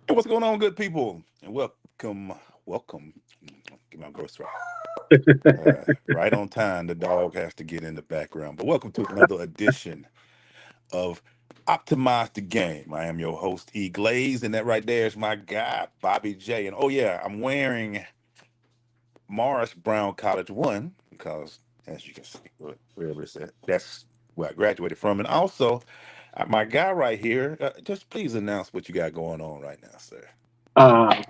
Hey, what's going on, good people? And welcome. Get my gross right. Right on time. The dog has to get in the background. But welcome to another edition of Optimize the Game. I am your host, E Glaze, and that right there is my guy, Bobby J. And oh yeah, I'm wearing Morris Brown College One because, as you can see, wherever it's at, that's where I graduated from. And also, my guy right here, just please announce what you got going on right now, sir. uh,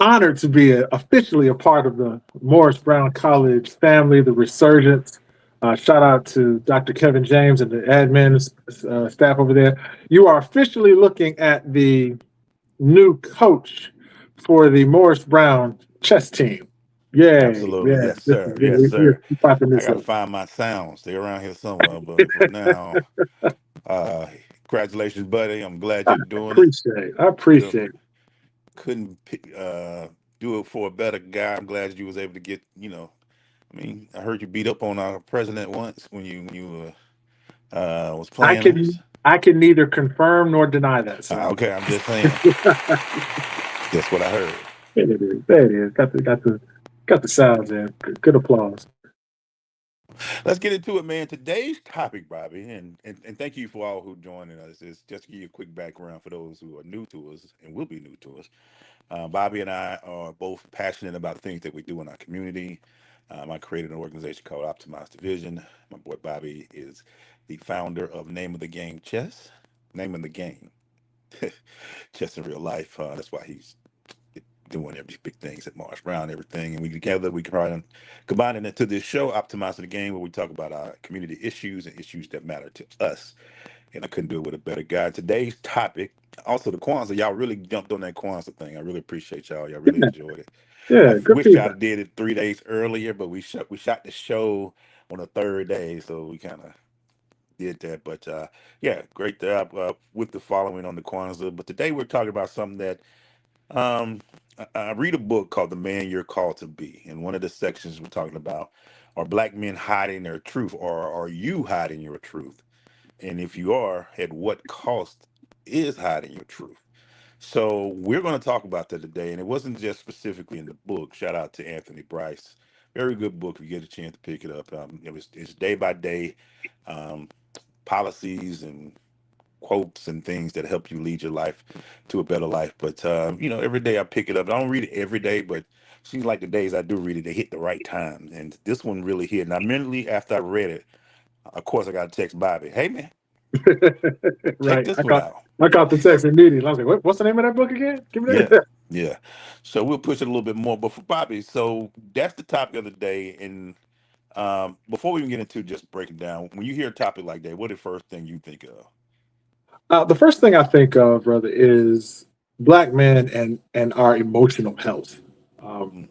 Honored to be officially a part of the Morris Brown College family, the resurgence. Shout out to Dr. Kevin James and the admin staff over there. You are officially looking at the new coach for the Morris Brown chess team. Yay! Absolutely. Yeah, Yes, sir. Yes, we're sir. popping I this got to up. find my sounds. They're around here somewhere. But for now, uh, congratulations, buddy. I'm glad I you're doing it. appreciate. I You know, appreciate it. couldn't do it for a better guy. I'm glad you was able to get, I mean, I heard you beat up on our president once when you was I playing us. can I can neither confirm nor deny that, sir. Okay, I'm just saying. That's what I heard. There it is. There it is. Got the sounds in. Good applause. Let's get into it, man. Today's topic, Bobby, and thank you for all who joining us. Is just to give you a quick background for those who are new to us and will be new to us. Bobby and I are both passionate about the things that we do in our community. I created an organization called Optimize Division. My boy Bobby is the founder of Name of the Game Chess. Name of the game, chess in real life. That's why he's doing every big things at Marsh Brown, everything. And we together we can try to combine it into this show, Optimizing the Game, where we talk about our community issues and issues that matter to us. And I couldn't do it with a better guy. Today's topic, also the Kwanzaa, y'all really jumped on that Kwanzaa thing. I really appreciate y'all. Y'all really Yeah, enjoyed it. I yeah, good wish feedback. y'all did it 3 days earlier, but we shot the show on the third day, so we kind of did that. But yeah, great job with the following on the Kwanzaa. But today we're talking about something that I read a book called The Man You're Called to Be. And one of the sections we're talking about are black men hiding their truth, or are you hiding your truth? And if you are, at what cost is hiding your truth? So we're going to talk about that today. And it wasn't just specifically in the book. Shout out to Anthony Bryce. Very good book if you get a chance to pick it up. It's day by day um, policies and quotes and things that help you lead your life to a better life. But every day I pick it up. I don't read it every day, but seems like the days I do read it, they hit the right time. And this one really hit. And immediately after I read it, of course, I got to text Bobby. Hey man, check Right. this one out. I caught the text immediately. I was like, what's the name of that book again? Give me Yeah, that. yeah. So we'll push it a little bit more. But for Bobby, so that's the topic of the day. And before we even get into just breaking down, when you hear a topic like that, what is the first thing you think of? The first thing I think of, brother, is black men and our emotional health. Um, Mm,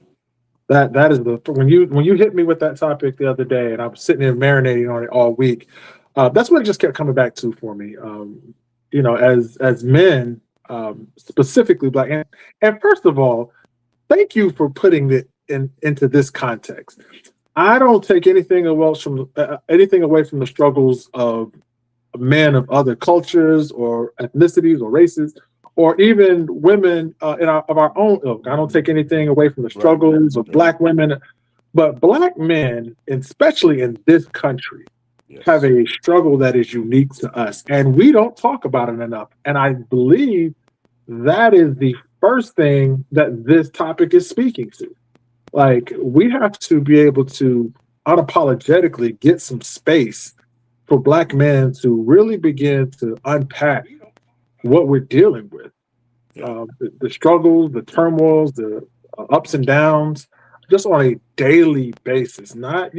that is the when you hit me with that topic the other day, and I was sitting there marinating on it all week. That's what it just kept coming back to for me. As men, specifically black, and first of all, thank you for putting it into this context. I don't take anything away from the struggles of men of other cultures or ethnicities or races, or even women of our own ilk. I don't take anything away from the right, struggles of right. black women, but black men, especially in this country, have Yes. a struggle that is unique to us, and we don't talk about it enough. And I believe that is the first thing that this topic is speaking to. Like, we have to be able to unapologetically get some space for black men to really begin to unpack what we're dealing with, Yeah. the struggles, the turmoils, the ups and downs, just on a daily basis. Not,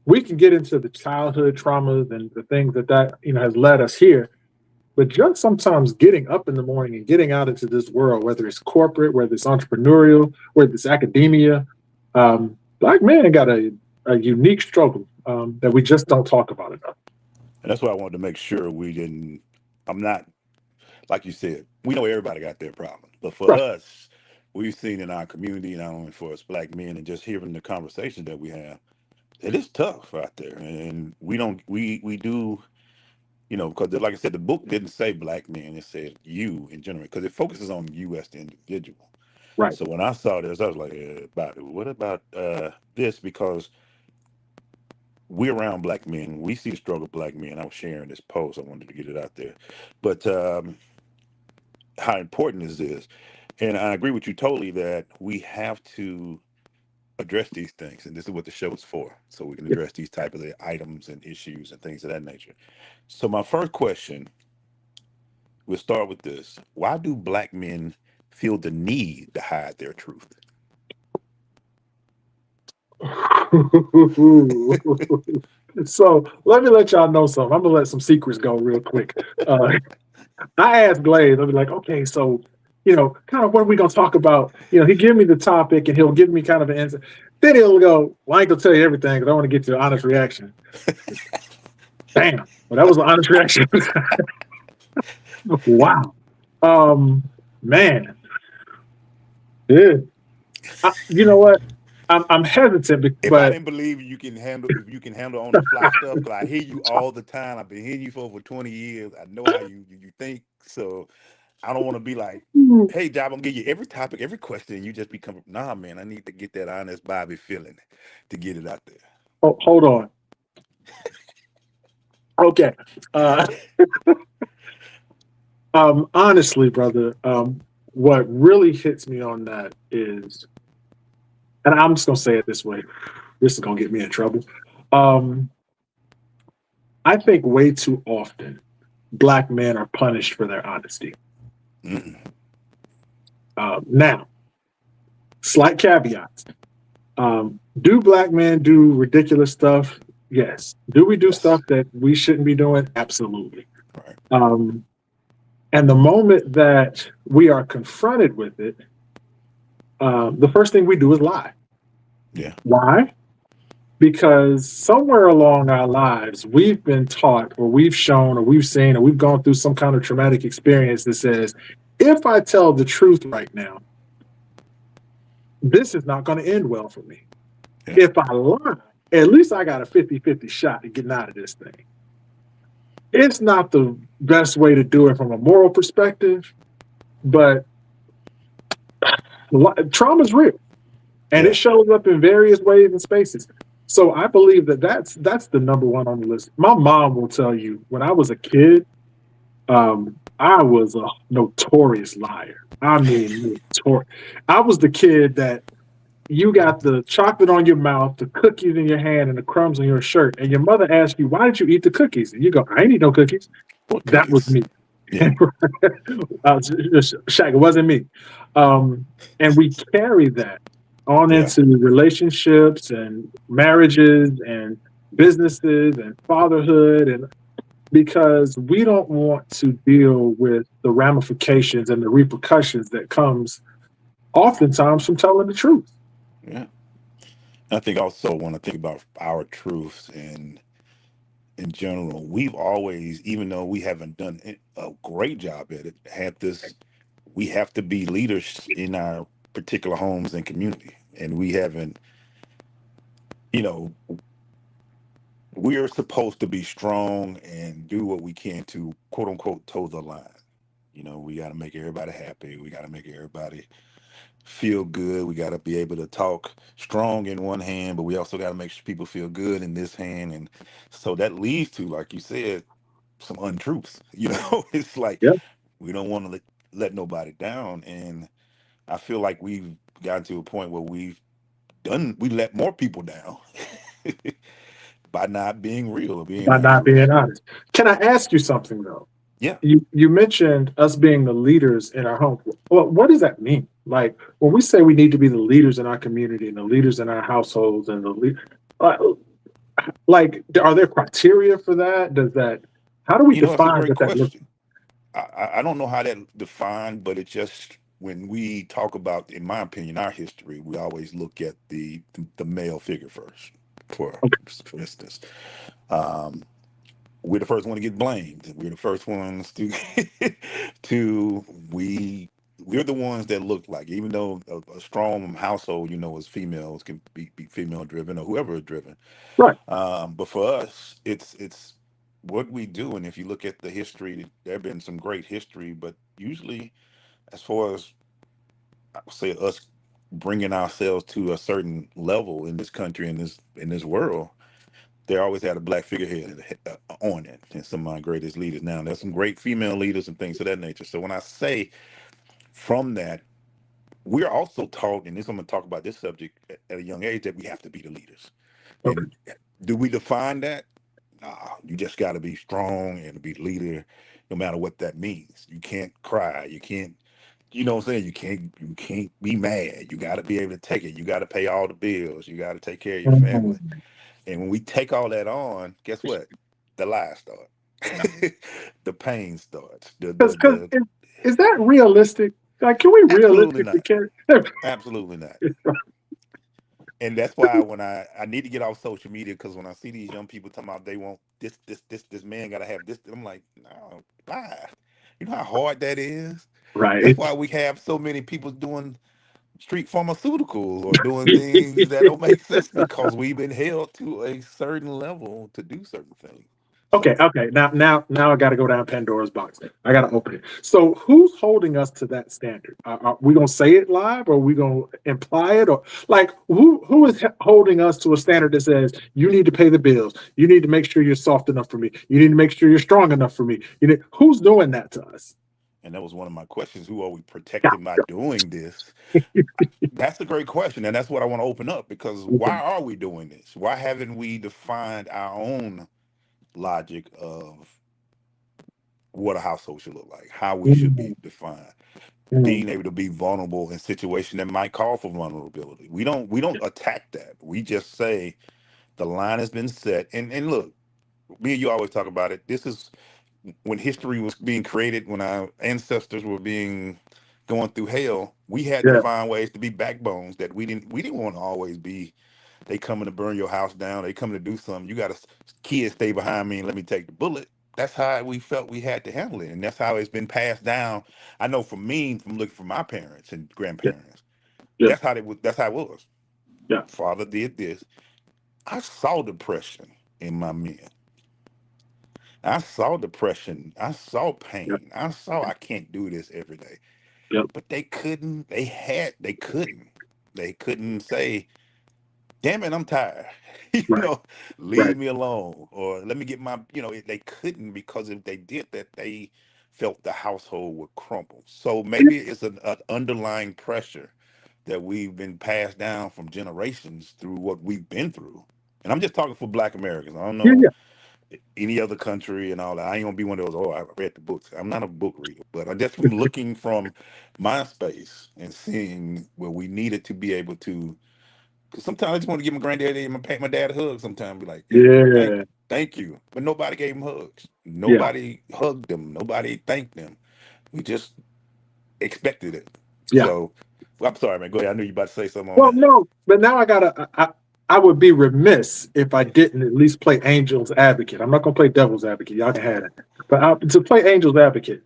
we can get into the childhood traumas and the things that has led us here, but just sometimes getting up in the morning and getting out into this world, whether it's corporate, whether it's entrepreneurial, whether it's academia, black men got a unique struggle that we just don't talk about enough. And that's why I wanted to make sure we didn't. I'm not, like you said, we know everybody got their problems. But for Right. us, we've seen in our community, not only for us black men, and just hearing the conversations that we have, it is tough out there. And we don't, we do because like I said, the book didn't say black men; it said you in general, because it focuses on you as the individual. Right. So when I saw this, I was like, about what about this? Because we're around black men, we see the struggle of black men. I was sharing this post; I wanted to get it out there. But how important is this? And I agree with you totally that we have to address these things, and this is what the show is for, so we can Yeah. address these type of items and issues and things of that nature. So my first question, we'll start with this: why do black men feel the need to hide their truth? So let me let y'all know something. I'm gonna let some secrets go real quick. Uh, I asked Blaze, I'll be like, okay, so kind of what are we gonna talk about? He give me the topic and he'll give me kind of an answer. Then he'll go, well, I ain't gonna tell you everything because I want to get to the honest reaction. Damn. Well, that was an honest reaction. Wow. Um, man. Yeah. You know what? I'm hesitant, If I but didn't believe you can handle, if you can handle on the fly stuff, because I hear you all the time. I've been hearing you for over 20 years. I know how you think. So I don't want to be like, hey, Job, I'm gonna give you every topic, every question, and you just become, nah, man, I need to get that honest Bobby feeling to get it out hold on. Okay. Uh, honestly, brother, what really hits me on that is, and I'm just gonna say it this way. This is gonna get me in trouble. Um, I think way too often black men are punished for their honesty. there. Mm, Now, slight caveats. Do black men do ridiculous stuff? Yes. Do we do yes. stuff that we shouldn't be doing? Absolutely. Right. Um, and the moment that we are confronted with it, the first thing we do is lie. Yeah. Why? Because somewhere along our lives, we've been taught, or we've shown, or we've seen, or we've gone through some kind of traumatic experience that says, if I tell the truth right now, this is not going to end well for me. Yeah. If I lie, at least I got a 50-50 shot at getting out of this thing. It's not the best way to do it from a moral perspective, but trauma is real and it Yeah. shows up in various ways and spaces. So I believe that that's the number one on the list. My mom will tell you when I was a kid, I was a notorious liar. I mean, notorious. I was the kid that you got the chocolate on your mouth, the cookies in your hand, and the crumbs on your shirt, and your mother asks you, "Why did you eat the cookies?" And you go, "I ain't eat no cookies." What That was cookies? me. Yeah. Shaq, it wasn't me. Um, and we carry that on Yeah. into relationships and marriages and businesses and fatherhood, and because we don't want to deal with the ramifications and the repercussions that comes oftentimes from telling the truth. Yeah. I think also when I think about our truths and in general, we've always, even though we haven't done a great job at it, had this. We have to be leaders in our particular homes and community, and we haven't. You know, we're supposed to be strong and do what we can to quote unquote toe the line. We got to make everybody happy. We got to make everybody feel good. We got to be able to talk strong in one hand, but we also got to make sure people feel good in this hand. And so that leads to, like you said, some untruths. It's like Yeah, we don't want to let nobody down. And I feel like we've gotten to a point where we let more people down by not being real or being by our not being truths. honest. Can I ask you something though? Yeah. You mentioned us being the leaders in our home. Well, what does that mean? Like when we say we need to be the leaders in our community and the leaders in our households and uh, like, are there criteria for that? Does that? How do we It's a define great what that looks? question. I don't know how that defined, but it just when we talk about, in my opinion, our history, we always look at the male figure first. For Okay, for instance, um, we're the first one to get blamed. We're the first ones to to we we're the ones that look like, even though a strong household, is females can be female driven or whoever is driven. right. But for us, it's what we do, and if you look at the history, there have been some great history, but usually, as far as I would say us bringing ourselves to a certain level in this country, in this world, they always had a black figurehead on it. And some of my greatest leaders now. There's some great female leaders and things of that nature. So when I say from that, we're also taught, and this I'm going to talk about this subject at a young age, that we have to be the leaders. Okay. And do we define that? Nah, you just got to be strong and be the leader, no matter what that means. You can't cry. You can't. You know what I'm saying? You can't be mad. You got to be able to take it. You got to pay all the bills. You got to take care of your family. Mhm. And when we take all that on, guess what? The lies start. The pain starts. Because The is that realistic? Like, can we Absolutely realistically not. care? Absolutely not. And that's why when I need to get off social media, because when I see these young people talking about they want this man got to have this, I'm like, no, why? You know how hard that is. That's Right. why we have so many people doing street pharmaceuticals or doing things that don't make sense because we've been held to a certain level to do certain things. Okay, So okay. Now I got to go down Pandora's box. I got to open it. So, who's holding us to that standard? Are we gonna say it live, or are we gonna imply it, or like who is holding us to a standard that says you need to pay the bills, you need to make sure you're soft enough for me, you need to make sure you're strong enough for me. Who's doing that to us? and that was one of my questions. Who are we Yeah. protecting by doing this? That's a great question. And that's what I want to open up because Okay. why are we doing this? Why haven't we defined our own logic of what a household should look like, how we should Mm, be defined, mm, being able to be vulnerable in situations that might call for vulnerability? We don't attack that. We just say the line has been set. And look, me and you always talk about it. This is when history was being created, when our ancestors were being going through hell, we had to yeah, find ways to be backbones that we didn't want to always be. They coming to burn your house down. They coming to do something. You got to kids stay behind me and let me take the bullet. That's how we felt we had to handle it, and that's how it's been passed down. I know for me, from looking for my parents and yeah, grandparents, yeah, that's how they was. That's how it was. yeah, Father did this. I saw depression in my men. I saw depression. I saw yeah, pain. I saw I can't do this every day. yeah. But they couldn't. They couldn't. They couldn't say, damn it, I'm tired. Right, right. Leave me alone. Or let me get my, they couldn't because if they did that, they felt the household would crumble. So maybe it's an underlying pressure that we've been passed down from generations through what we've been through. And I'm just talking for Black Americans. I don't Yeah, know yeah, any other country and all that. I ain't gonna be one of those. Oh, I read the books. I'm not a book reader, but I just from looking from my space and seeing where we needed to be able to. Because sometimes I just want to give my granddaddy and my dad a hug. Sometimes be like, hey, yeah, thank you, but nobody gave him hugs. yeah, Nobody hugged them. Nobody thanked them. We just expected it. yeah. So, well, I'm sorry, man. Go ahead. I knew you about to say something on Well, that. no, but now I gotta. I would be remiss if I didn't at least play angel's advocate. I'm not gonna play devil's advocate. Y'all can have it, but to play angel's advocate.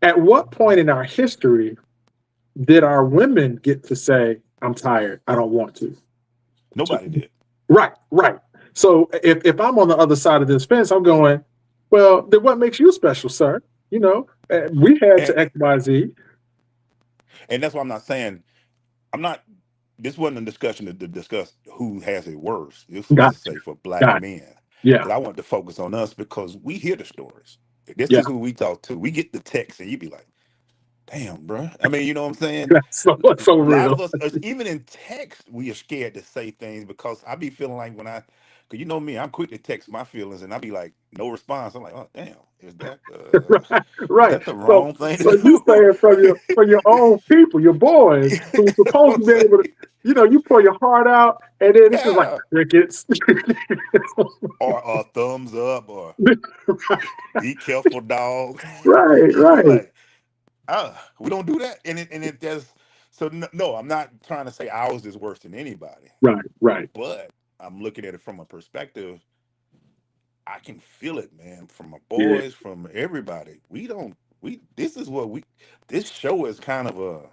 At what point in our history did our women get to say, "I'm tired. I don't want to"? Nobody did. Right, right. So if I'm on the other side of this fence, I'm going, well, then what makes you special, sir? We had And to X, Y, Z. and that's why I'm not saying I'm not. This wasn't a discussion to discuss who has it worse. This was Got to say for Black got it. men, Yeah, because I want to focus on us because we hear the stories. This yeah. is who we talk to. We get the text, and you be like, "Damn, bro." I mean, you know what I'm saying? That's so A lot real. of us, even in text, we are scared to say things because I be feeling like because you know me, I'm quick to text my feelings, and I be like, no response. I'm like, oh damn, Right, is right. that the So, wrong thing to so you say do? it from your own people, your boys, who's You know supposed what to I'm be able to, saying? you pour your heart out, and then it's just like Yeah. crickets. Or a thumbs up, or be careful, dog. Right, You be right, like, we don't do that. And it does. So no, I'm not trying to say ours is worse than anybody, right, right. but I'm looking at it from a perspective. I can feel it, man, from my Yeah, boys, from everybody. We don't. This is what we. This show is kind of a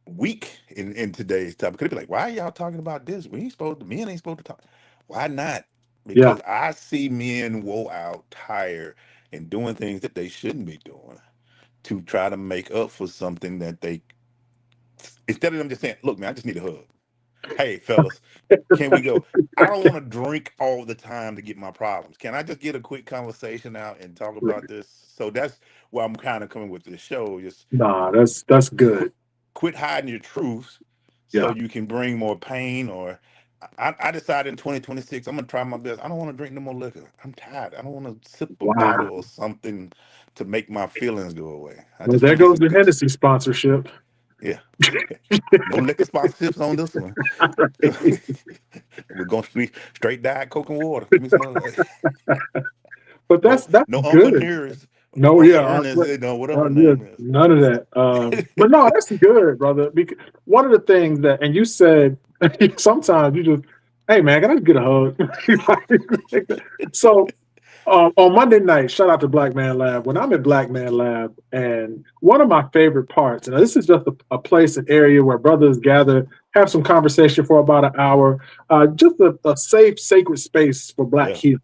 weak in today's topic. Could be like, why are y'all talking about this? We ain't supposed to. Men ain't supposed to talk. Why not? Yeah. because I see men woe out, tired, and doing things that they shouldn't be doing to try to make up for something that they, instead of them just saying, "Look, man, I just need a hug." Hey, fellas, can we go? I don't want to drink all the time to get my problems. Can I just get a quick conversation out and talk about this? So that's where I'm kind of coming with this show. Just Nah, that's qu- good. quit hiding your truths so Yeah. you can bring more pain. Or I decided in 2026, I'm gonna try my best. I don't want to drink no more liquor. I'm tired. I don't want to sip a bottle Wow. or something to make my feelings go away. I Well, just there want to goes sip the good. Hennessy sponsorship. Yeah, no liquor sponsorships on this one. We're going straight diet Coke and water. Give me some of that. But No, that's no Uncle good. Nearest, No, Uncle yeah, Ernest, no, whatever the yeah, name is. none of that. But no, that's good, brother. Because one of the things that, and you said sometimes you just, hey man, can I just get a hug? So on Monday night, shout out to Black Man Lab. When I'm at Black Man Lab, and one of my favorite parts, and this is just a place, an area where brothers gather, have some conversation for about an hour, just a safe, sacred space for Black Yeah, healing.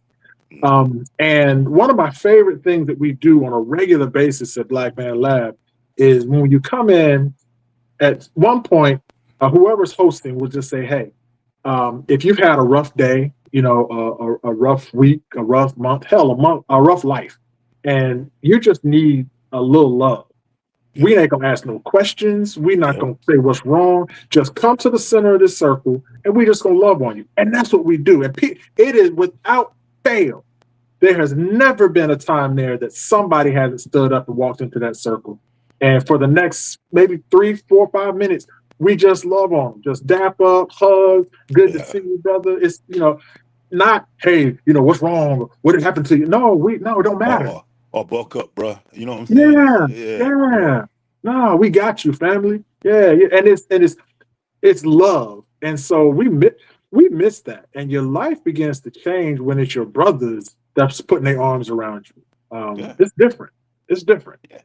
And one of my favorite things that we do on a regular basis at Black Man Lab is when you come in, at one point, whoever's hosting will just say, "Hey, if you've had a rough day, a rough week, a rough month, hell, a rough life, and you just need a little love, yeah, we ain't gonna ask no questions. We're not yep, gonna say what's wrong. Just come to the center of this circle, and we just gonna love on you." And that's what we do. And it is without fail. There has never been a time there that somebody hasn't stood up and walked into that circle. And for the next maybe 3, 4, 5 minutes, we just love on them, just dap up, hug, good to yeah. see you, brother. It's not, hey, what's wrong? What did happen to you? No, it don't matter. Or buck up, bruh. You know what I'm saying? Yeah, Yeah, yeah, yeah. No, we got you, family. Yeah, yeah. And it's love. And so we miss that. And your life begins to change when it's your brothers that's putting their arms around you. yeah, It's different. It's different. yeah.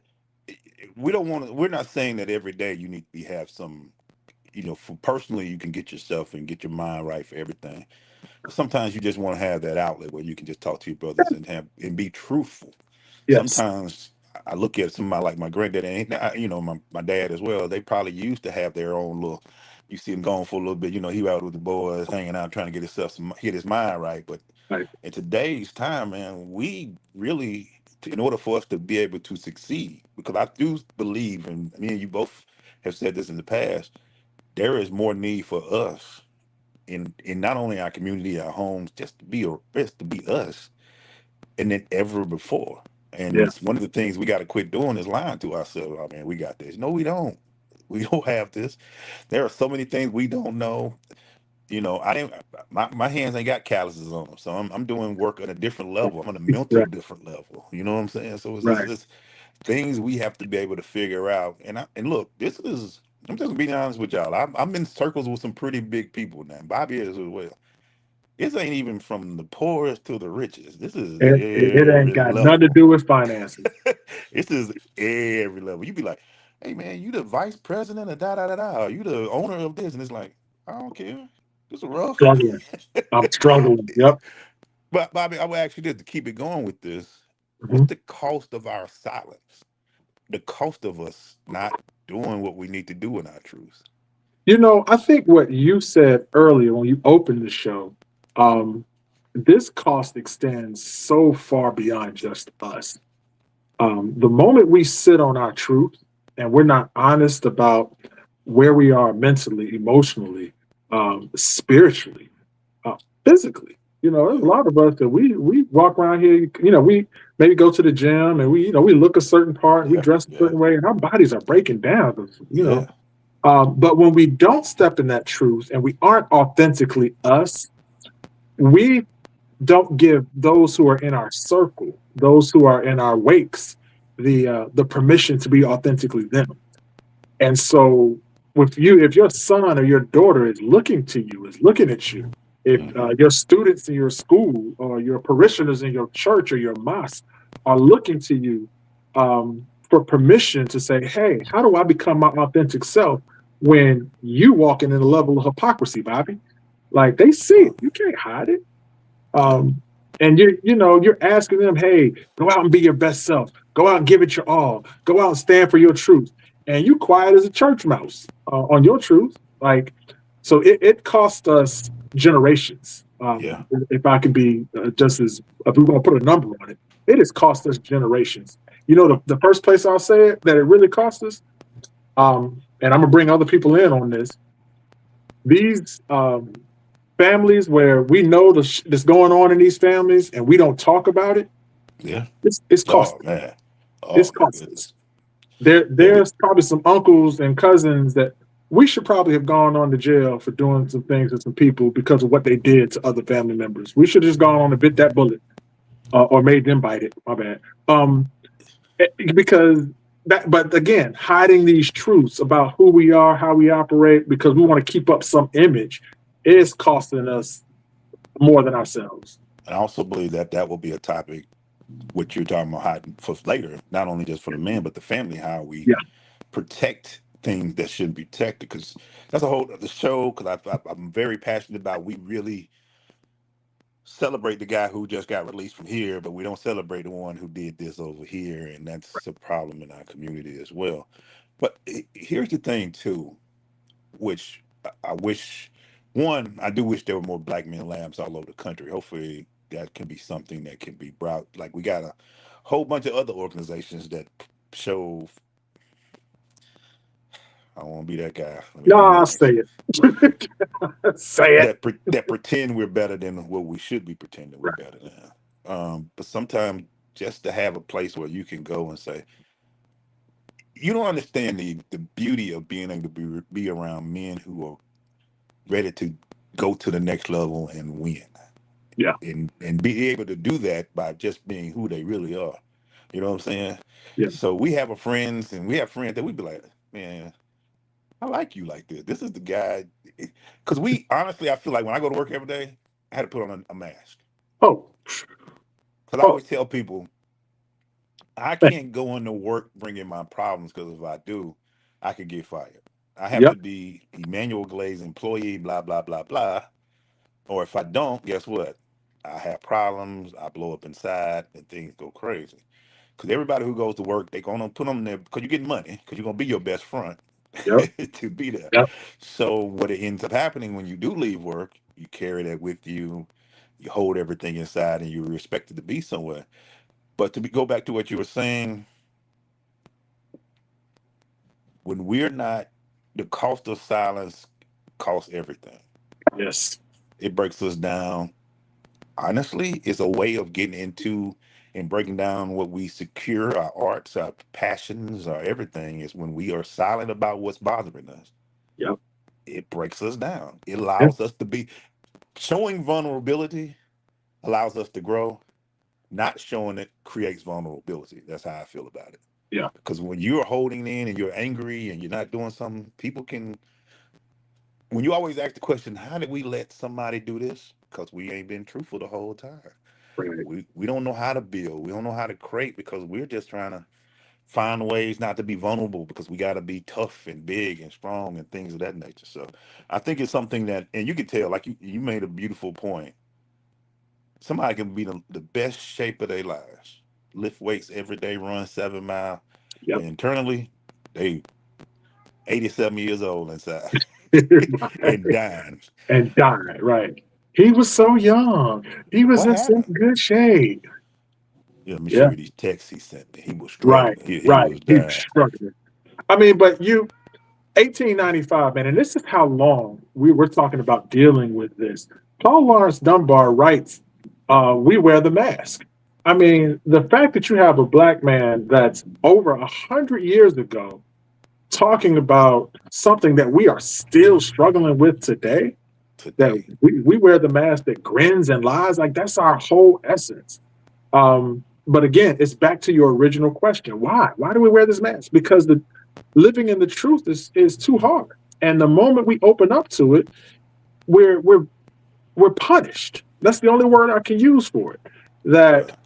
We don't want to. We're not saying that every day you need to have some. For personally, you can get yourself and get your mind right for everything. Sometimes you just want to have that outlet where you can just talk to your brothers and be truthful. Yes. Sometimes I look at somebody like my granddad and my dad as well. They probably used to have their own little. You see him going for a little bit. He out with the boys, hanging out, trying to get his mind right. But Right. in today's time, man, we really, in order for us to be able to succeed, because I do believe, and me and you both have said this in the past, there is more need for us in not only our community, our homes, just to be us, and than ever before. And Yeah. it's one of the things we got to quit doing is lying to ourselves. Oh man, we got this. No, we don't. We don't have this. There are so many things we don't know. I didn't. My hands ain't got calluses on them, so I'm doing work at a different level. I'm on a mental Right. different level. You know what I'm saying? So Right. it's things we have to be able to figure out. And look, this is. I'm just being honest with y'all. I'm in circles with some pretty big people now. Bobby is as well. This ain't even from the poorest to the richest. This is It ain't every got nothing to level. do with finances. This is every level. You be like, hey man, you the vice president of da da da da. You the owner of this, and it's like, I don't care. This is rough. Struggling. I'm struggling. Yep. But Bobby, I would ask you this to keep it going with this. What's Mhm. the cost of our silence? The cost of us not doing what we need to do in our truth. I think what you said earlier when you opened the show, um, this cost extends so far beyond just us. The moment we sit on our truth and we're not honest about where we are mentally, emotionally, spiritually, uh, physically, there's a Yeah, lot of us that we walk around here. We maybe go to the gym and we look a certain part, we yeah, dress a yeah, certain way, and our bodies are breaking down. yeah. But when we don't step in that truth and we aren't authentically us, we don't give those who are in our circle, those who are in our wakes, the permission to be authentically them. And so, if your son or your daughter is looking to you, is looking at you, if Hmm. your students in your school or your parishioners in your church or your mosque are looking to you for permission to say, "Hey, how do I become my authentic self?" When you walking in a level of hypocrisy, Bobby, like they see Uh, it, you can't hide it. Yeah. Um, and you're asking them, hey, go out and be your best self. Go out and give it your all. Go out and stand for your truth. And you quiet as a church mouse on your truth. Like, so it cost us generations. Yeah. If I can be just as, if we want to put a number on it, it has cost us generations. You know, Yeah. the first place I'll say it that it really cost us, and I'm gonna bring other people in on this. These families where we know that's going on in these families and we don't talk about it, Yeah. it's Oh costing. man. It's Oh my costing. goodness. Yeah. There's probably some uncles and cousins that we should probably have gone on to jail for doing some things to some people because of what they did to other family members. We should have just gone on and bit that bullet or made them bite it. My bad. Because that, but again, hiding these truths about who we are, how we operate, because we want to keep up some image, is costing us more than ourselves. I also believe that that will be a topic what you're talking about how, for later, not only just for the men but the family, how we Yeah, protect things that shouldn't be protected. Because that's a whole other show. Because I'm very passionate about we really celebrate the guy who just got released from here, but we don't celebrate the one who did this over here, and that's a problem in our community as well. But here's the thing too, which I wish. One, I do wish there were more black men labs all over the country. Hopefully, that can be something that can be brought. Like we got a whole bunch of other organizations that show. I don't want to be that guy. Let me no, be I'll say nice. it. Say it. That pretend we're better than what we should be pretending we're Right. better than. But sometimes just to have a place where you can go and say, you don't understand the beauty of being able to be around men who are ready to go to the next level and win, Yeah, and be able to do that by just being who they really are. You know what I'm saying? yeah. So we have a friends, and we have friends that we be like, man, I like you like this. This is the guy. Because we honestly, I feel like when I go to work every day, I had to put on a mask. Oh, Because I oh, always tell people, I man. can't go into work bringing my problems because if I do, I could get fired. I have to Yep, be Emmanuel Glaze employee, blah, blah, blah, blah. Or if I don't, guess what? I have problems. I blow up inside and things go crazy. Because everybody who goes to work, they're going to put them there because you're getting money, because you're going to be your best front yep, to be there. yep. So what it ends up happening when you do leave work, you carry that with you, you hold everything inside, and you're expected to be somewhere. But go back to what you were saying, when we're not, the cost of silence costs everything. Yes, It breaks us down. Honestly, it's a way of getting into and breaking down what we secure, our arts, our passions, our everything, is when we are silent about what's bothering us. yep, It breaks us down. It yeah, allows us to be, showing vulnerability allows us to grow. Not showing it creates vulnerability. That's how I feel about it. yeah. Because when you're holding in and you're angry and you're not doing something, people can, when you always ask the question, how did we let somebody do this? Because we ain't been truthful the whole time. Right. We don't know how to build. We don't know how to create because we're just trying to find ways not to be vulnerable because we got to be tough and big and strong and things of that nature. So I think it's something that, and you can tell, like you made a beautiful point. Somebody can be the best shape of their lives, lift weights every day, run 7 mile, but Yep. internally, they 87 years old inside and dying. And died. Right. He was so young. He was What in such happened? good shape. Yeah, let me show Yeah. you these texts he sent me. He was Right. struggling. He Right. was He was dying. struggling. I mean, but 1895, man, and this is how long we were talking about dealing with this. Paul Lawrence Dunbar writes, "We wear the mask." I mean, the fact that you have a black man that's over 100 years ago talking about something that we are still struggling with today, that Today. we wear the mask that grins and lies, like that's our whole essence. But again, it's back to your original question. Why? Why do we wear this mask? Because the living in the truth is too hard. And the moment we open up to it, we're we're we're punished. That's the only word I can use for it. That, Yeah.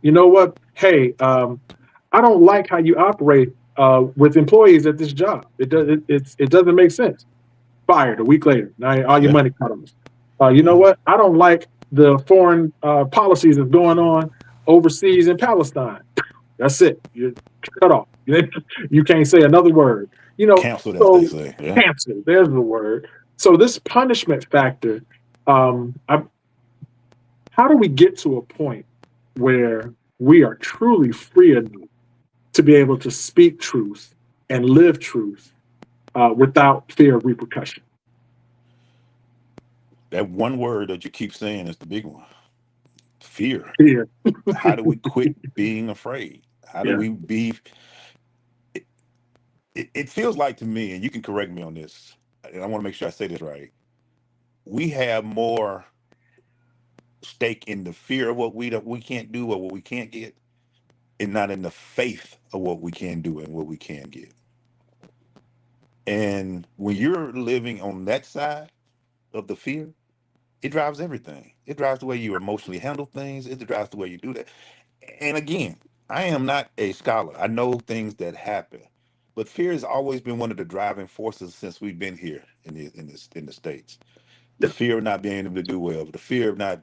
you know what? Hey, I don't like how you operate with employees at this job. It doesn't make sense. Fired a week later. Now all your Yeah. money cut off. You know Yeah. what? I don't like. the foreign policies that's going on overseas in Palestine. That's it. You're cut off. You can't say another word. You know, Cancel that, they so say. Yeah. cancel. There's the word. So this punishment factor, I, how do we get to a point where we are truly free enough to be able to speak truth and live truth without fear of repercussion? That one word that you keep saying is the big one: fear. Fear. How do we quit being afraid? How do Yeah. we be? It feels like to me, and you can correct me on this, and I want to make sure I say this right. We have more stake in the fear of what we can't do or what we can't get, and not in the faith of what we can do and what we can get. And when you're living on that side of the fear, it drives everything. It drives the way you emotionally handle things. It drives the way you do that. And again, I am not a scholar. I know things that happen, but fear has always been one of the driving forces since we've been here in the states. The Yeah. fear of not being able to do well, the fear of not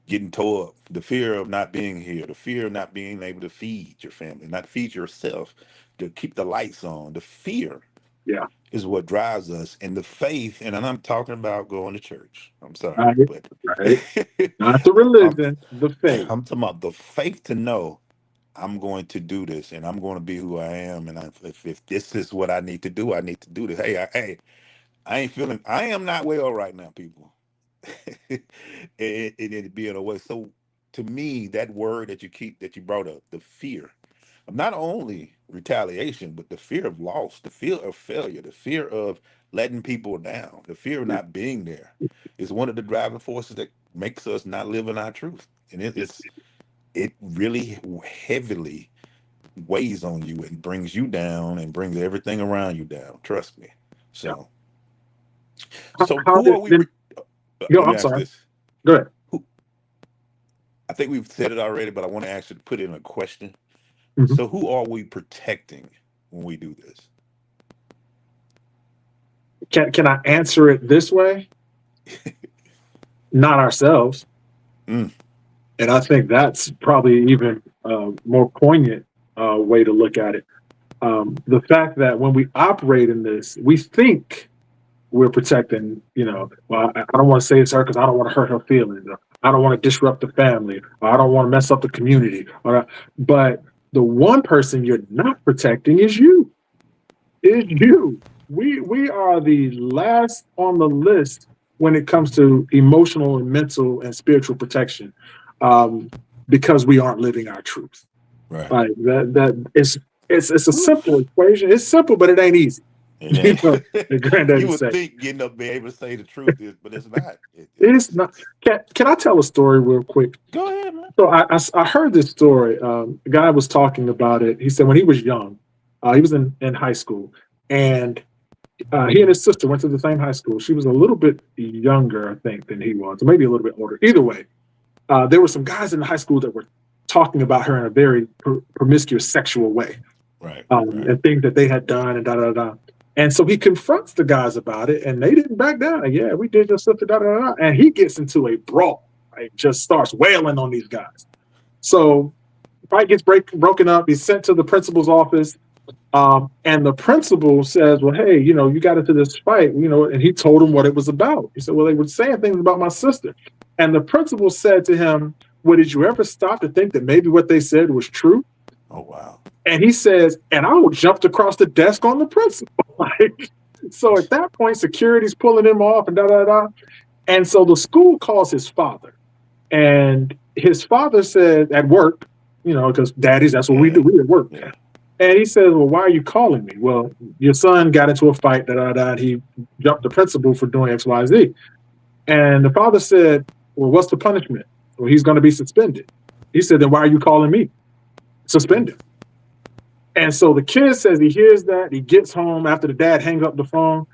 getting tore up, the fear of not being here, the fear of not being able to feed your family, not feed yourself, to keep the lights on. The fear Yeah. is what drives us, and the faith. And I'm talking about going to church. I'm sorry, Right. but Right. Not the I'm, religion, the faith. I'm talking about the faith to know I'm going to do this, and I'm going to be who I am. And if this is what I need to do, I need to do this. Hey, I ain't feeling. I am not well right now, people. It being away. So to me, that word that you brought up, the fear of not only retaliation, but the fear of loss, the fear of failure, the fear of letting people down, the fear of Yeah. not being there, is one of the driving forces that makes us not live in our truth. And it really heavily weighs on you and brings you down and brings everything around you down. Trust me. Yeah. So, so How who did are we? then go? Let me I'm ask sorry. this. Go ahead. Who, I think we've said it already, but I want to ask you to put in a question. Mhm. So, who are we protecting when we do this? Can I answer it this way? Not ourselves. Mm, And I think that's probably even more poignant way to look at it. The fact that when we operate in this, we think we're protecting, well, I don't want to say it's her because I don't want to hurt her feelings. Or I don't want to disrupt the family. Or I don't want to mess up the community. But the one person you're not protecting is you. Is you. We are the last on the list when it comes to emotional and mental and spiritual protection, um, because we aren't living our truth. right. Like it's a simple equation. It's simple, but it ain't easy. It You know, ain't. the You granddaddy would say. think getting up being able to say the truth is, but it's not. It's not. Can I tell a story real quick? Go ahead, man. So I heard this story. The guy was talking about it. He said when he was young, he was in high school, and he and his sister went to the same high school. She was a little bit younger, I think, than he was, or maybe a little bit older. Either way, there were some guys in the high school that were talking about her in a very promiscuous sexual way, Right, right. and things that they had done, and da da da. And so he confronts the guys about it, and they didn't back down. Like, yeah, we did your sister, da da da. And he gets into a brawl, right? Just starts wailing on these guys. So fight gets broken up. He's sent to the principal's office. And the principal says, well, hey, you got into this fight, and he told him what it was about. He said, well, they were saying things about my sister. And the principal said to him, well, did you ever stop to think that maybe what they said was true? Oh, wow. And he says, and I jumped across the desk on the principal. Like, so at that point, security's pulling him off and da da da. And so the school calls his father. And his father said at work, because daddies, that's what we Yeah, do. We at work. yeah. And he says, well, why are you calling me? Well, your son got into a fight, da, da, da, and he jumped the principal for doing X, Y, Z. And the father said, well, what's the punishment? Well, he's going to be suspended. He said, then why are you calling me? Suspend him. And so the kid says he hears that. He gets home after the dad hangs up the phone.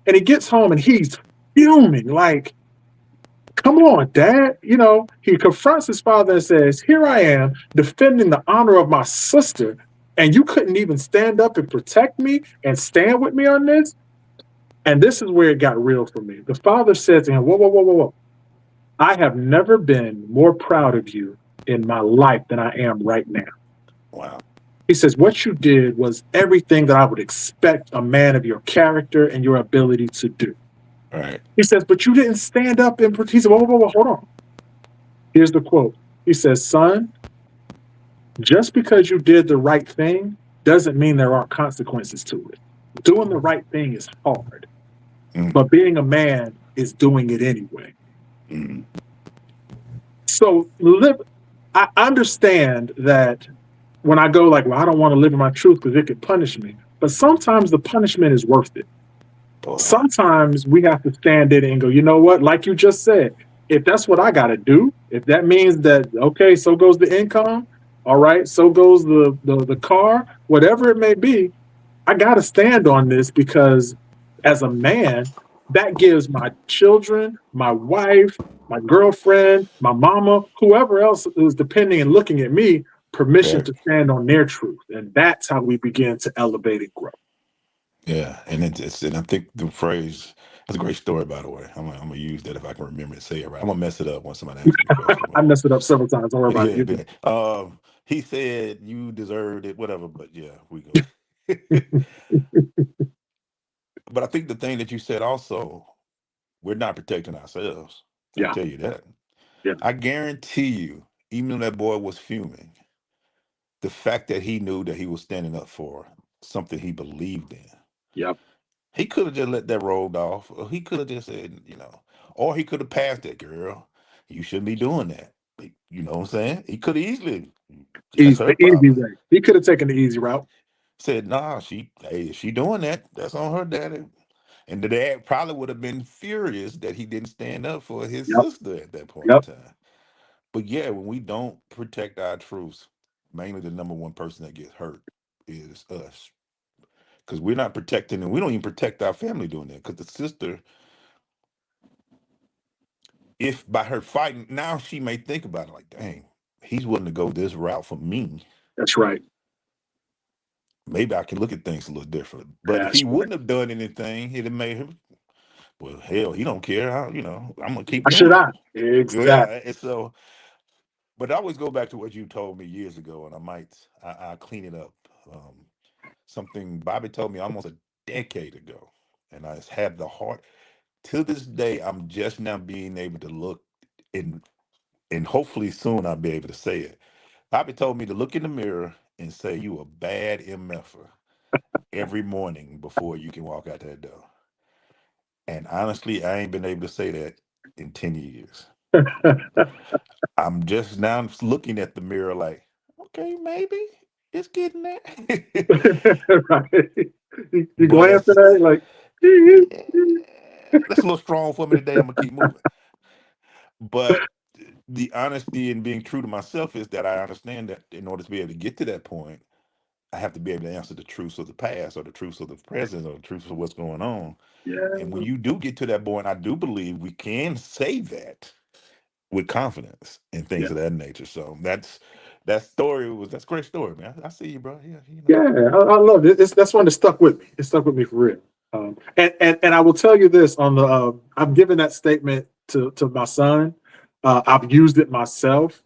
And he gets home and he's fuming like, come on, dad. He confronts his father and says, here I am defending the honor of my sister, and you couldn't even stand up and protect me and stand with me on this. And this is where it got real for me. The father said to him, whoa, whoa, whoa, whoa, whoa. I have never been more proud of you in my life than I am right now. Wow. He says, what you did was everything that I would expect a man of your character and your ability to do. All right. He says, but you didn't stand up and he said, whoa, hold on. Here's the quote. He says, son, just because you did the right thing doesn't mean there aren't consequences to it. Doing the right thing is hard, Mm, but being a man is doing it anyway. mm, So I understand that when I go like, well, I don't want to live in my truth because it could punish me. But sometimes the punishment is worth it. boy. Sometimes we have to stand in it and go, you know what? Like you just said, if that's what I got to do, if that means that, okay, so goes the income, all right, so goes the car, whatever it may be, I got to stand on this because as a man, that gives my children, my wife, my girlfriend, my mama, whoever else is depending and looking at me, permission Right. to stand on their truth. And that's how we begin to elevate and grow. Yeah, and it's and I think the phrase that's a great story, by the way. I'm gonna use that if I can remember to say it right. I'm gonna mess it up once somebody asks me the question, I but messed it up several times. Don't worry about yeah, it. then, he said you deserved it, whatever. But yeah, we go. But I think the thing that you said also, we're not protecting ourselves. I Yeah, tell you that. yeah, I guarantee you, even though that boy was fuming, the fact that he knew that he was standing up for something he believed in. yep. He could have just let that roll off. Or he could have just said, or he could have passed that girl. You shouldn't be doing that. You know what I'm saying? He could have easily, that's Easy, her the easy problem. way. He could have taken the easy route. Said, nah, hey, if she doing that, that's on her daddy. And the dad probably would have been furious that he didn't stand up for his Yep, sister at that point in yep. time. But yeah, when we don't protect our truths, mainly the number one person that gets hurt is us. Because we're not protecting, and we don't even protect our family doing that. Because the sister, if by her fighting, now she may think about it like, dang, he's willing to go this route for me. That's right. Maybe I can look at things a little different. But if That's he right. wouldn't have done anything, it'd have made him, well, hell, he don't care. I'm gonna keep Why should doing I? it. Exactly. Yeah, and so, but I always go back to what you told me years ago, and I'll clean it up. Um, Something Bobby told me almost a decade ago, and I just had the heart. To this day, I'm just now being able to look in, and hopefully soon I'll be able to say it. Bobby told me to look in the mirror and say you a bad MFer every morning before you can walk out that door. And honestly, I ain't been able to say that in 10 years. I'm just now looking at the mirror like, okay, maybe it's getting there. Right. You But glance at it's it like, yeah, that's a little strong for me today. I'm gonna keep moving. But the honesty and being true to myself is that I understand that in order to be able to get to that point, I have to be able to answer the truths of the past or the truths of the present or the truths of what's going on. And when yeah, you do get to that point, I do believe we can say that with confidence and yeah, things of that nature. So that's a great story, man. I see you, bro. Yeah, yeah. I love it. That's one that stuck with me. It stuck with me for real. And I will tell you this on the I've given that statement to my son. I've used it myself.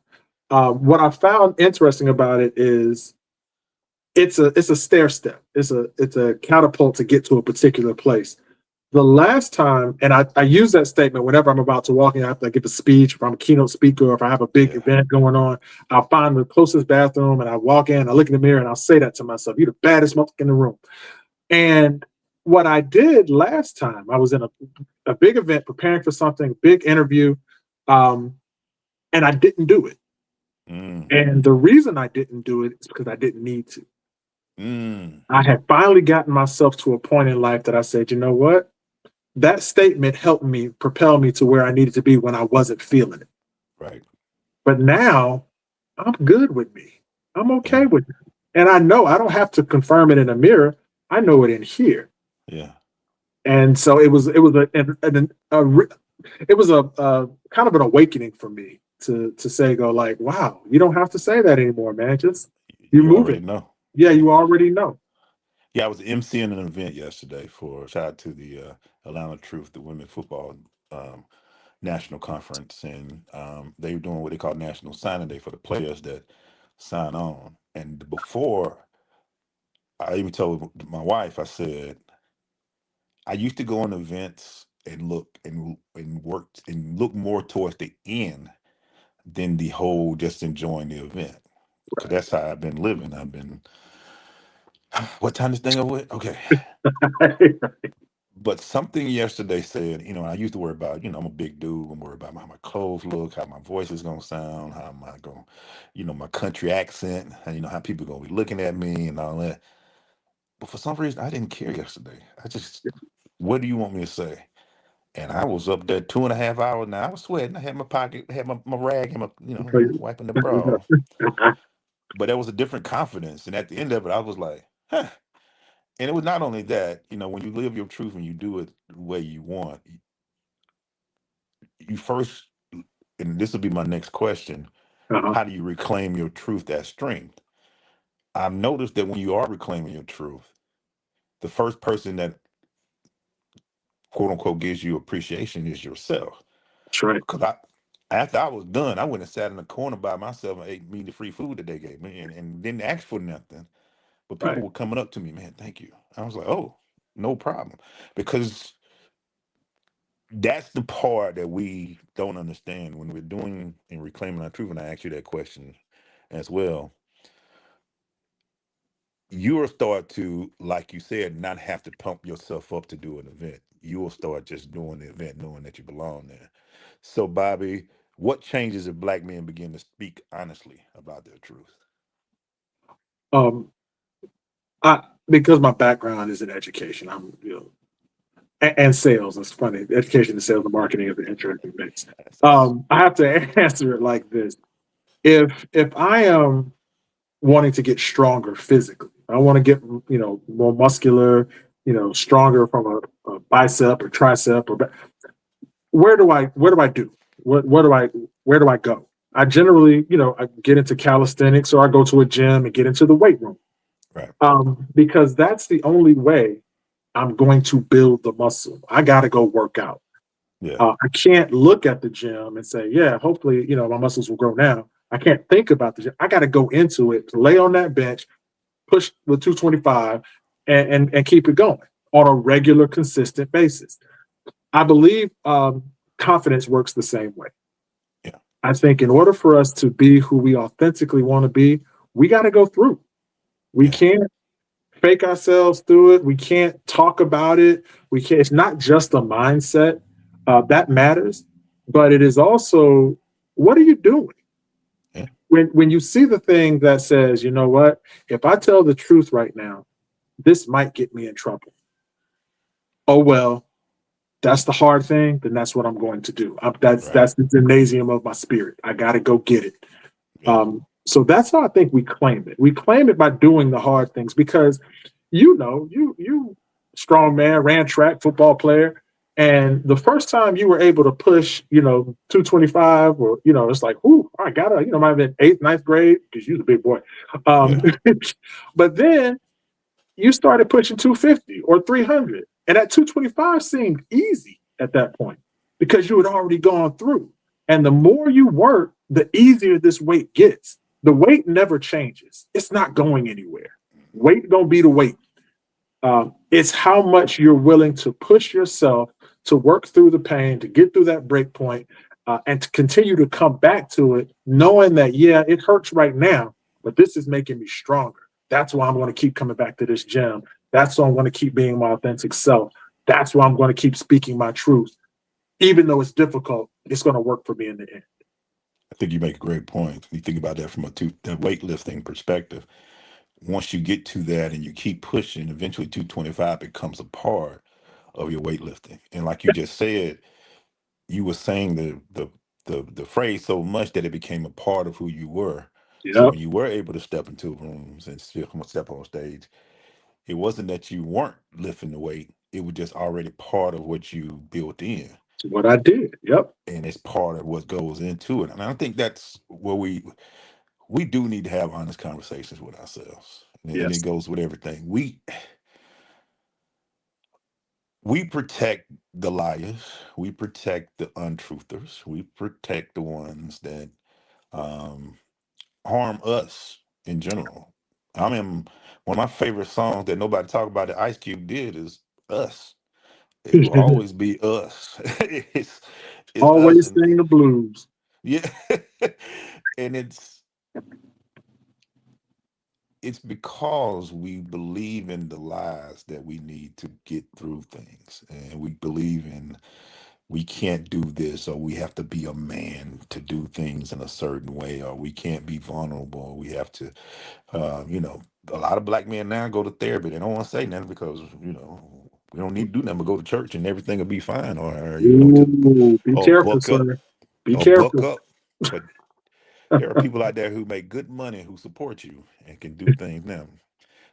What I found interesting about it is it's a stair step. It's a catapult to get to a particular place. The last time, and I use that statement whenever I'm about to walk in, after I give a speech, if I'm a keynote speaker, or if I have a big yeah. event going on, I'll find the closest bathroom and I walk in, I look in the mirror and I'll say that to myself, you're the baddest motherfucker in the room. And what I did last time, I was in a big event preparing for something, big interview, um, and I didn't do it. Mm, And the reason I didn't do it is because I didn't need to. mm, I had finally gotten myself to a point in life that I said, you know what? That statement helped me propel me to where I needed to be when I wasn't feeling it. right. But now I'm good with me. I'm okay Yeah. with it. And I know I don't have to confirm it in a mirror. I know it in here. Yeah. And so it was it was a kind of an awakening for me to say go like, wow, you don't have to say that anymore, man. Just you're You already moving. know. Yeah, Yeah. you already know. Yeah, I was emceeing an event yesterday for shout out to the Atlanta Truth, the women football. Um, national conference, and they were doing what they call National Signing Day for the players that sign on. And before, I even told my wife, I said, I used to go on events and look and work and look more towards the end than the whole just enjoying the event. Because that's how I've been living. I've been, what time this thing over with? Okay. But something yesterday said, I used to worry about, I'm a big dude. I'm worried about how my clothes look, how my voice is going to sound, how am I going, my country accent, and, how people going to be looking at me and all that. But for some reason, I didn't care yesterday. I just, what do you want me to say? And I was up there 2.5 hours now. I was sweating. I had my pocket, had my rag and my, wiping the brow. But there was a different confidence. And at the end of it, I was like, huh. And it was not only that, when you live your truth and you do it the way you want, you first, and this will be my next question, Uh-huh. how do you reclaim your truth as strength? I've noticed that when you are reclaiming your truth, the first person that quote unquote gives you appreciation is yourself. That's right. Because after I was done, I went and sat in the corner by myself and ate me the free food that they gave me and didn't ask for nothing. But people Right. were coming up to me, man, thank you. I was like, oh, no problem. Because that's the part that we don't understand when we're doing and reclaiming our truth. And I ask you that question as well. You will start to, like you said, not have to pump yourself up to do an event. You will start just doing the event, knowing that you belong there. So, Bobby, what changes if black men begin to speak honestly about their truth? Um, I because my background is in education, I'm and sales. It's funny. Education and sales and marketing is an interesting mix. That's I have to answer it like this: if I am wanting to get stronger physically, I want to get more muscular, stronger from a bicep or tricep or where do I do what do I where do I go? I generally I get into calisthenics or I go to a gym and get into the weight room right. because that's the only way I'm going to build the muscle. I got to go work out. Yeah. I can't look at the gym and say, yeah, hopefully, my muscles will grow now. I can't think about the gym. I got to go into it, lay on that bench, push with 225, and keep it going on a regular, consistent basis. I believe confidence works the same way. Yeah. I think in order for us to be who we authentically want to be, we got to go through. We Yeah. can't fake ourselves through it. We can't talk about it. We can't. It's not just a mindset that matters, but it is also what are you doing Yeah. when you see the thing that says, you know what, if I tell the truth right now, this might get me in trouble. Oh well, that's the hard thing. Then that's what I'm going to do. Right. That's the gymnasium of my spirit. I got to go get it. Yeah. So that's how I think we claim it. We claim it by doing the hard things because you strong man, ran track, football player, and the first time you were able to push, 225 or it's like, ooh, I got to, might have been eighth, ninth grade because you're a big boy. Um, Yeah. but then you started pushing 250 or 300, and that 225 seemed easy at that point because you had already gone through. And the more you work, the easier this weight gets. The weight never changes. It's not going anywhere. Weight gonna be the weight. It's how much you're willing to push yourself to work through the pain, to get through that break point, and to continue to come back to it, knowing that, yeah, it hurts right now, but this is making me stronger. That's why I'm going to keep coming back to this gym. That's why I'm going to keep being my authentic self. That's why I'm going to keep speaking my truth. Even though it's difficult, it's going to work for me in the end. I think you make a great point. You think about that from the weightlifting perspective. Once you get to that and you keep pushing, eventually 225 becomes a part of your weightlifting. And like you just said, you were saying the phrase so much that it became a part of who you were. So Yep. when you were able to step into rooms and step on stage, it wasn't that you weren't lifting the weight; it was just already part of what you built in, That's what I did. Yep. and it's part of what goes into it. And I think that's where we do need to have honest conversations with ourselves, and it Yes. goes with everything. We protect. the liars. We protect the untruthers. We protect the ones that um, harm us in general. I mean, one of my favorite songs that nobody talk about that Ice Cube did is "Us." It will always be us. it's us, Always and sing the blues. yeah, and it's because we believe in the lies that we need to get through things, and we believe in we can't do this, or we have to be a man to do things in a certain way, or we can't be vulnerable. We have to, a lot of black men now go to therapy. They don't want to say nothing because we don't need to do nothing but go to church and everything will be fine, or just Ooh, be careful, buck up sir. Be or buck careful. up. But there are people out there who make good money who support you and can do things now.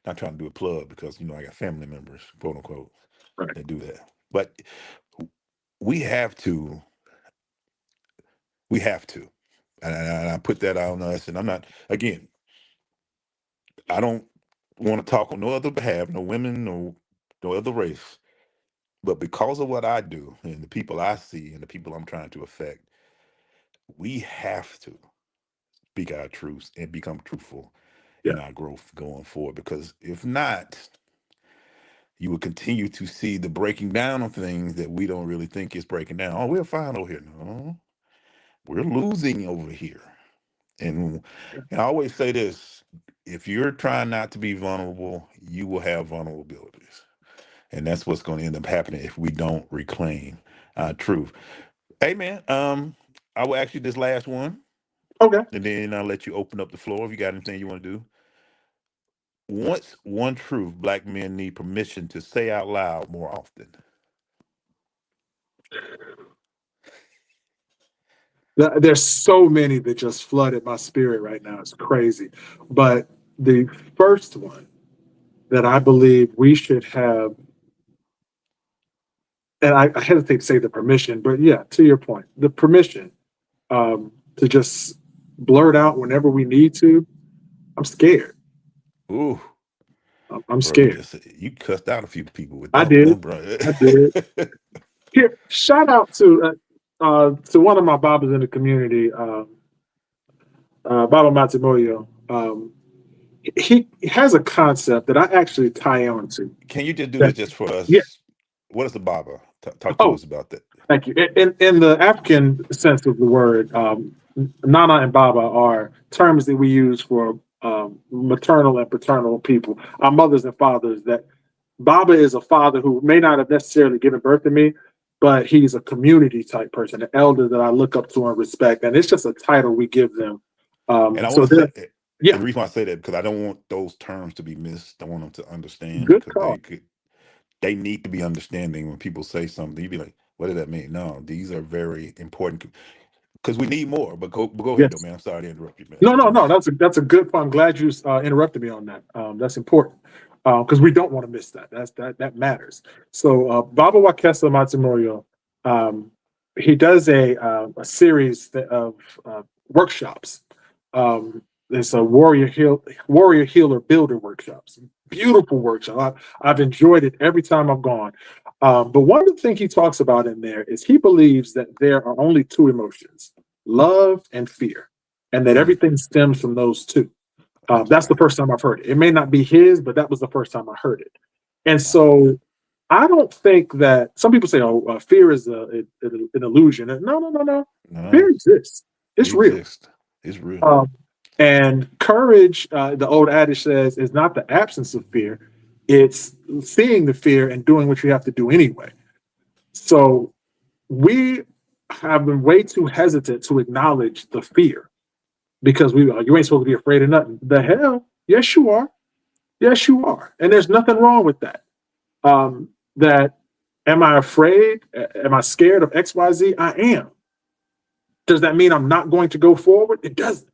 Not trying to do a plug because I got family members, quote unquote, Right. that do that. But we have to, we have to, and I put that out on us. And I'm not again. I don't want to talk on no other behalf, no women, no other race. But because of what I do and the people I see and the people I'm trying to affect, we have to speak our truths and become truthful Yeah. in our growth going forward. Because if not, you will continue to see the breaking down of things that we don't really think is breaking down. Oh, we're fine over here. No, we're losing over here. And I always say this: if you're trying not to be vulnerable, you will have vulnerabilities. And that's what's going to end up happening if we don't reclaim our truth. Hey man, I will ask you this last one, Okay. and then I'll let you open up the floor if you got anything you want to do. What's one truth black men need permission to say out loud more often? There's so many that just flooded my spirit right now. It's crazy. But the first one that I believe we should have, and I hesitate to say the permission, but yeah, to your point, the permission to just blurt out whenever we need to. I'm scared. Ooh, I'm bro, you scared. just you cussed out a few people with I that one, did. then, bro. I did. Here, shout out to one of my Babas in the community, Baba Matsumoyo. He has a concept that I actually tie on to. Can you just do That, this just for yeah. us? What is the Baba? Talk to Oh, us about that. thank you. In the African sense of the word, Nana and Baba are terms that we use for maternal and paternal people, our mothers and fathers. That Baba is a father who may not have necessarily given birth to me, but he's a community type person, an elder that I look up to and respect. And it's just a title we give them. And I want So to say, yeah, and the reason why I say that because I don't want those terms to be missed. I want them to understand good because call. they need to be understanding when people say something. You be like, what does that mean? No, these are very important because we need more. But go ahead though, Yes. man. I'm sorry to interrupt you, man. No, no, Please. no. That's a good point. I'm glad you interrupted me on that. That's important because we don't want to miss that. That matters. So Baba Wakesa Matsumorio, um, he does a series of workshops. It's a warrior healer builder workshops. Beautiful workshop. I've enjoyed it every time I've gone. But one of the things he talks about in there is he believes that there are only two emotions: love and fear, and that Mm, everything stems from those two. that's That's the right. first time I've heard it. It may not be his, but that was the first time I heard it. And Wow. so I don't think that some people say, "Oh, fear is an illusion." No, no, no, no. No, Fear exists. it It's real. exists. It's real. Um, and courage, the old adage says, is not the absence of fear; it's seeing the fear and doing what you have to do anyway. So we have been way too hesitant to acknowledge the fear because you ain't supposed to be afraid of nothing. The hell, yes you are, yes you are, and there's nothing wrong with that. That am I afraid? Am I scared of X Y Z? I am. Does that mean I'm not going to go forward? It doesn't.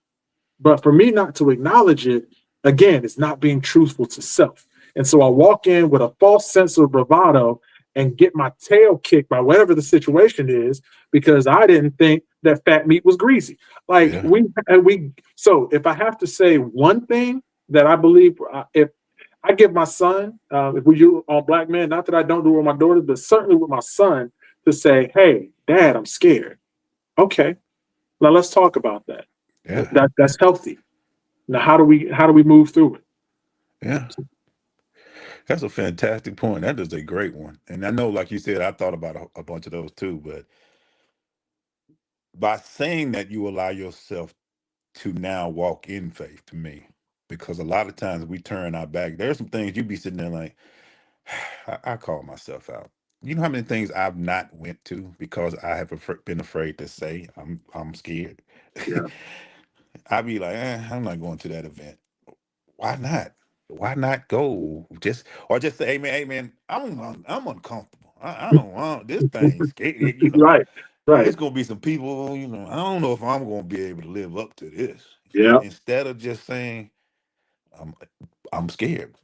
But for me not to acknowledge it, again, it's not being truthful to self. And so I walk in with a false sense of bravado and get my tail kicked by whatever the situation is because I didn't think that fat meat was greasy. Like Yeah. we. So if I have to say one thing that I believe, if I give my son, if we do on black men, not that I don't do it with my daughters, but certainly with my son, to say, "Hey, Dad, I'm scared." Okay, now let's talk about that. Yeah, That's healthy. Now, how do we move through it? yeah. That's a fantastic point. That is a great one. And I know, like you said, I thought about a bunch of those too. But by saying that, you allow yourself to now walk in faith to me. Because a lot of times we turn our back. There's some things you be sitting there like, I call myself out. You know how many things I've not went to because I have been afraid to say I'm scared. Yeah, I be like, I'm not going to that event. Why not? Why not go? Just say, hey man, I'm uncomfortable. I don't want this thing. right, right. It's gonna be some people. I don't know if I'm gonna be able to live up to this. Yeah, Instead of just saying, I'm I'm scared.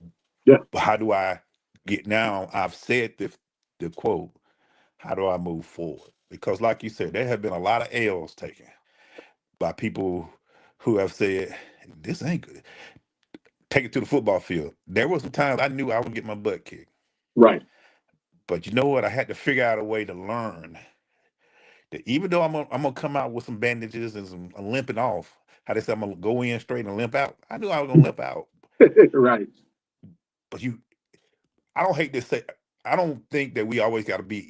yeah, But how do I get now? I've said the quote. How do I move forward? Because, like you said, there have been a lot of L's taken by people who have said, "This ain't good." Take it to the football field. There was some times I knew I would get my butt kicked, right. but you know what? I had to figure out a way to learn that even though I'm gonna come out with some bandages and some limping off. How they say I'm gonna go in straight and limp out. I knew I was gonna limp out, Right. but I don't hate to say. I don't think that we always got to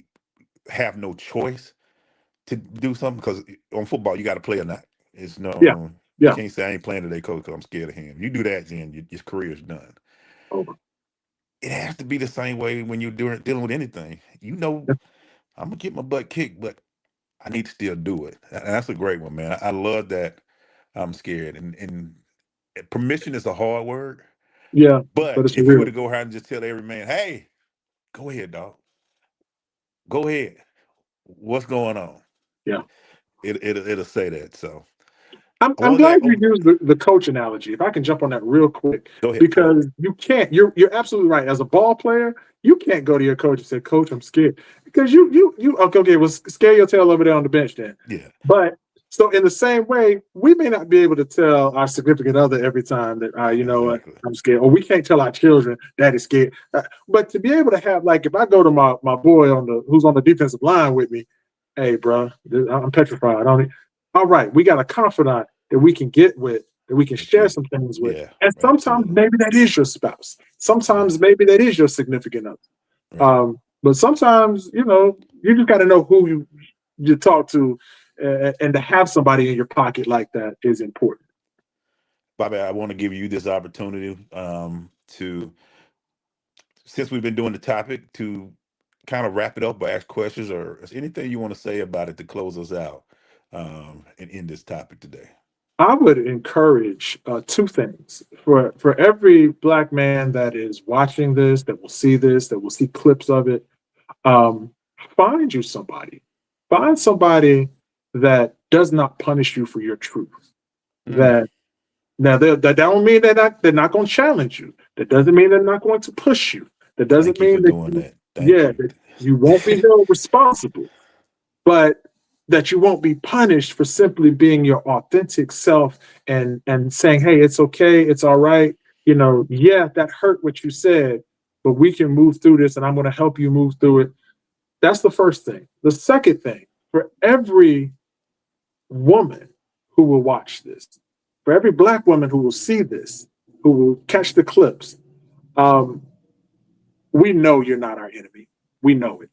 have no choice to do something because on football you got to play or not. It's Yeah, no you yeah. can't say I ain't playing today, coach, because I'm scared of him. You do that, then your career's done. Over. It has to be the same way when you're dealing with anything. Yeah, I'm gonna get my butt kicked, but I need to still do it. And that's a great one, man. I love that. I'm scared, and permission is a hard word, yeah, but but it's if we were real. to go around and just tell every man, "Hey, go ahead, dog, go ahead. What's going on?" Yeah. It'll say that. So I'm on glad that, you used the coach analogy. If I can jump on that real quick, go ahead, go ahead. because you can't. You're absolutely right. As a ball player, you can't go to your coach and say, "Coach, I'm scared," because you okay, well, scare your tail over there on the bench then. Yeah, But so in the same way, we may not be able to tell our significant other every time that, you know what, exactly. I'm scared, or we can't tell our children that is scared. But to be able to have, like, if I go to my boy on the who's on the defensive line with me, hey, bro, I'm petrified. I don't. All right, we got a confidant that we can get with, that we can That share you, some things with, yeah, and sometimes absolutely. maybe that is your spouse. Yeah, Sometimes maybe that is your significant other. right. But sometimes, you just got to know who you talk to, and to have somebody in your pocket like that is important. Bobby, I want to give you this opportunity to, since we've been doing the topic, to kind of wrap it up or ask questions or is anything you want to say about it to close us out and end this topic today. I would encourage two things for every black man that is watching this, that will see this, that will see clips of it. Um, find you somebody. Find somebody that does not punish you for your truth. Mm, That Now, that don't mean they're not going to challenge you. That doesn't mean they're not going to push you. That doesn't thank you mean for that doing you, that. Thank yeah, you. that you won't be held responsible, but that you won't be punished for simply being your authentic self, and saying, "Hey, it's okay, it's all right." Yeah, that hurt what you said, but we can move through this, and I'm going to help you move through it. That's the first thing. The second thing, for every woman who will watch this, for every black woman who will see this, who will catch the clips, um, we know you're not our enemy. We know it.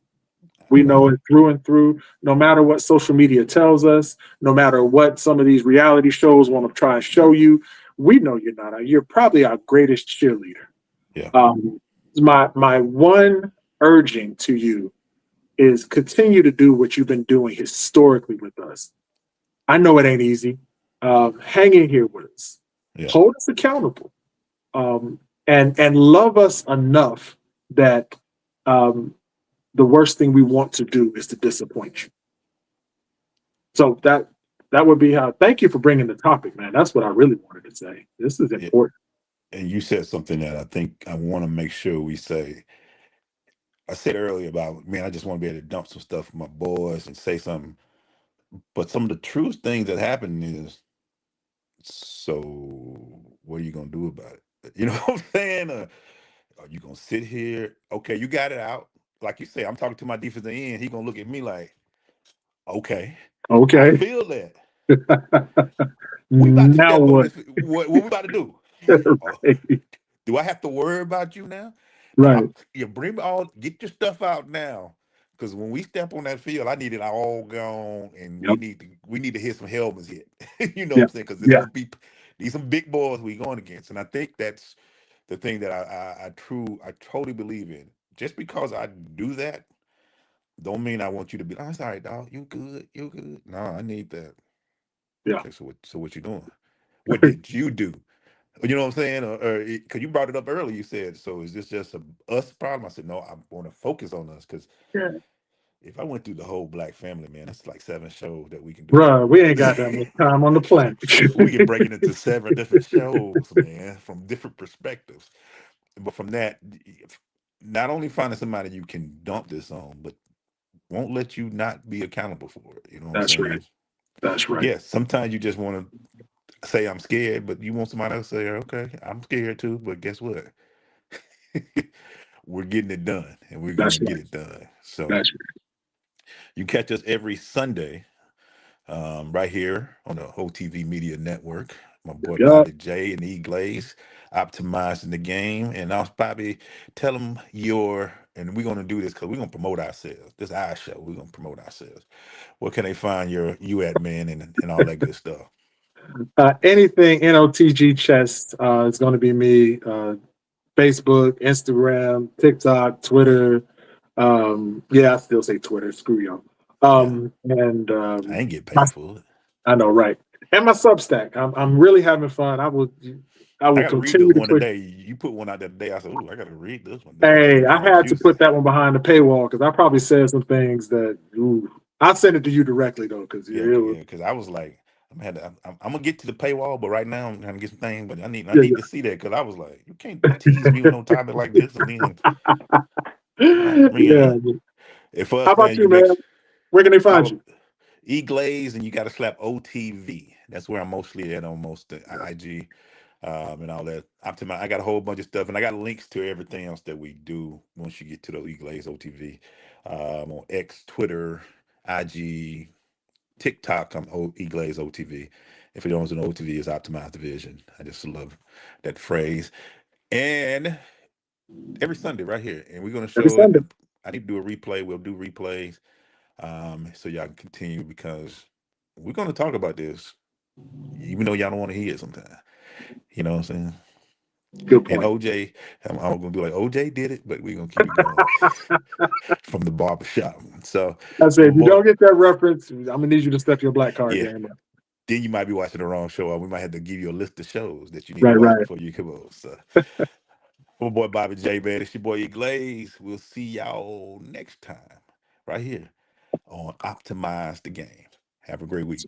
We know Amen. it through and through, no matter what social media tells us, no matter what some of these reality shows want to try and show you. We know you're not. You're probably our greatest cheerleader. Yeah. Um, my one urging to you is continue to do what you've been doing historically with us. I know it ain't easy. Hang in here with us. Yeah. Hold us accountable, um, and love us enough that, um, the worst thing we want to do is to disappoint you. So that would be how. Thank you for bringing the topic, man. That's what I really wanted to say. This is Yeah. important. And you said something that I think I want to make sure we say. I said earlier about, man, I just want to be able to dump some stuff with my boys and say something. But some of the truest things that happen is, so what are you gonna do about it? You know what I'm saying? Are you gonna sit here? Okay, you got it out. Like you say, I'm talking to my defensive end. He gonna look at me like, okay, I Okay. feel that. We about to Now step on what? this. What we about to do? Oh, Right. do I have to worry about you now? Now, Right. you bring me all, get your stuff out now, because when we step on that field, I need it all gone, and Yep. we need to hit some helmets hit. You know what Yeah. I'm saying? Because it's Yeah. gonna be these some big boys we going against, and I think that's the thing that I totally believe in. Just because I do that, don't mean I want you to be. Oh, it's all right, dog. You good? You good? No, I need that. Yeah. Okay, so what you doing? What did you do? You know what I'm saying? Or because you brought it up earlier, you said, so is this just a us problem? I said, no, I want to focus on us because Yeah. if I went through the whole Black family, man, that's like 7 shows that we can do. Bruh, we ain't got that much time on the planet. We can break it into 7 different shows, man, from different perspectives. But from that, not only finding somebody you can dump this on, but won't let you not be accountable for it. You know what I'm That's right. saying? That's right. Yes, sometimes you just want to say I'm scared, but you want somebody else to say, okay, I'm scared too, but guess what? We're getting it done and we're going to That's get right. it done. So That's you catch us every Sunday right here on the OTV Media Network. My boy right. Yup. Bobby J and E Glaze optimizing the game. And I'll Bobby, tell them and we're going to do this because we're going to promote ourselves. This is our show. We're going to promote ourselves. Where can they find you at, man, and all that good stuff? Anything NOTG chest is going to be me. Facebook, Instagram, TikTok, Twitter. Yeah, I still say Twitter. Screw y'all. Yeah. And I ain't get my, paid for it. I know, right? And my Substack. I'm really having fun. I I will got to read this continue to one put. today. You put one out there today. I said, "Ooh, I got to read this one. This one Hey, I kind of had to juicy." put that one behind the paywall because I probably said some things that. Ooh, I'll send it to you directly though, because Yeah, it was. yeah. Because I was like, I'm gonna get to the paywall, but right now I'm trying to get some things. But I Yeah, need to see that because I was like, you can't tease me with no topic like this, and then I yeah. mean, Yeah. if for How us, about man, you, you man? next Where can they find follow you? E Glaze, and you got to slap OTV. That's where I'm mostly at on most IG. And all that. I got a whole bunch of stuff, and I got links to everything else that we do once you get to the Eglaze OTV on X, Twitter, IG, TikTok. I'm Eglaze OTV. If you don't know, OTV is Optimized Division. I just love that phrase. And every Sunday, right here, and we're gonna Every show it. Sunday. I need to do a replay. We'll do replays, so y'all can continue because we're gonna talk about this, even though y'all don't want to hear it sometimes. You know what I'm saying? Good And point. OJ, I'm gonna be like OJ did it, but we're gonna keep it going from the barbershop. So, I said, my if you boy, don't get that reference, I'm gonna need you to step your black card yeah. game up. Then you might be watching the wrong show, or we might have to give you a list of shows that you need to Right, watch right. before you come on. So, my boy Bobby J, man, it's your boy E Glaze. We'll see y'all next time, right here on Optimize the Game. Have a great week.